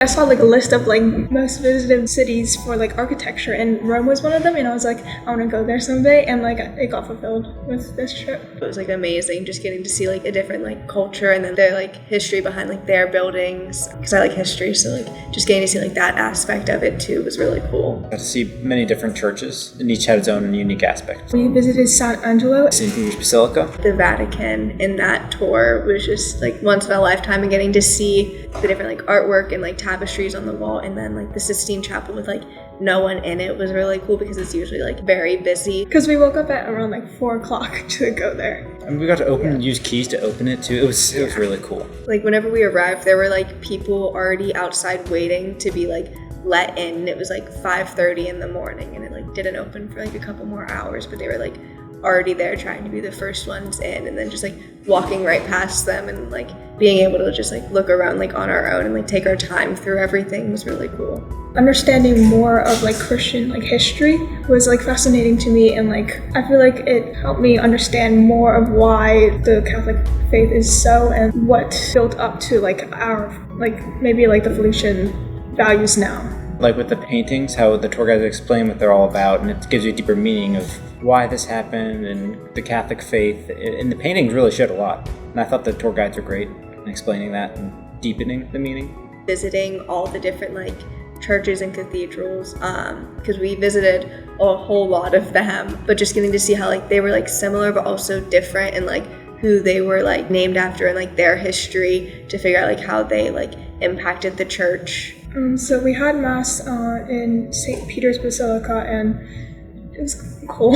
I saw like a list of like most visited cities for like architecture, and Rome was one of them, and I was like, I want to go there someday, and like it got fulfilled with this trip. It was like amazing just getting to see like a different like culture and then their like history behind like their buildings, because I like history, so like just getting to see like that aspect of it too was really cool. Got to see many different churches, and each had its own unique aspect. We visited San Angelo, St. Peter's Basilica. The Vatican in that tour was just like once in a lifetime, and getting to see the different like artwork and like tapestries on the wall, and then like the Sistine Chapel with like no one in it was really cool because it's usually like very busy. Because we woke up at around like 4 o'clock to go there. And we got to use keys to open it too. It was really cool. Like whenever we arrived, there were like people already outside waiting to be like let in. It was like 5:30 in the morning, and it like didn't open for like a couple more hours, but they were like already there trying to be the first ones in, and then just like walking right past them and like being able to just like look around like on our own and like take our time through everything was really cool. Understanding more of like Christian like history was like fascinating to me, and like I feel like it helped me understand more of why the Catholic faith is so, and what built up to like our like maybe like the Felician values now. Like with the paintings, how the tour guides explain what they're all about, and it gives you a deeper meaning of why this happened and the Catholic faith. And the paintings really showed a lot. And I thought the tour guides were great in explaining that and deepening the meaning. Visiting all the different like churches and cathedrals, because we visited a whole lot of them, but just getting to see how like they were like similar but also different, and like who they were like named after and like their history, to figure out like how they like impacted the church. So we had mass in St. Peter's Basilica, and it was cool.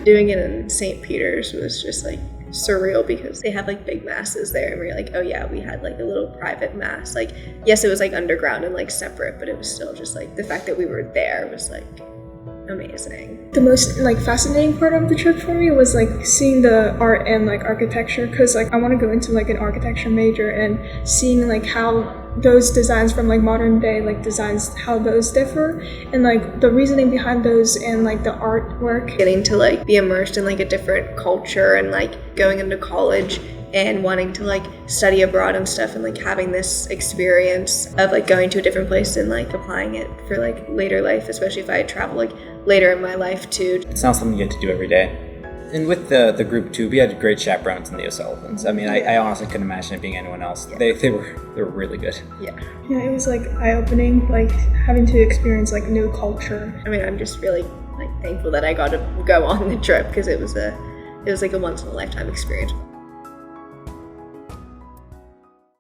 Doing it in St. Peter's was just like surreal, because they have like big masses there, and we were like, oh yeah, we had like a little private mass. Like yes, it was like underground and like separate, but it was still just like the fact that we were there was like amazing. The most like fascinating part of the trip for me was like seeing the art and like architecture, because like I want to go into like an architecture major, and seeing like how those designs from like modern day like designs, how those differ, and like the reasoning behind those, and like the artwork. Getting to like be immersed in like a different culture, and like going into college and wanting to like study abroad and stuff, and like having this experience of like going to a different place and like applying it for like later life, especially if I travel like later in my life too. It's not something you get to do every day. And with the group too, we had great chaperones in the O'Sullivans. I mean, I honestly couldn't imagine it being anyone else. Yeah. They were really good. Yeah, it was like eye-opening, like having to experience like new culture. I mean, I'm just really like thankful that I got to go on the trip, because it was like a once in a lifetime experience.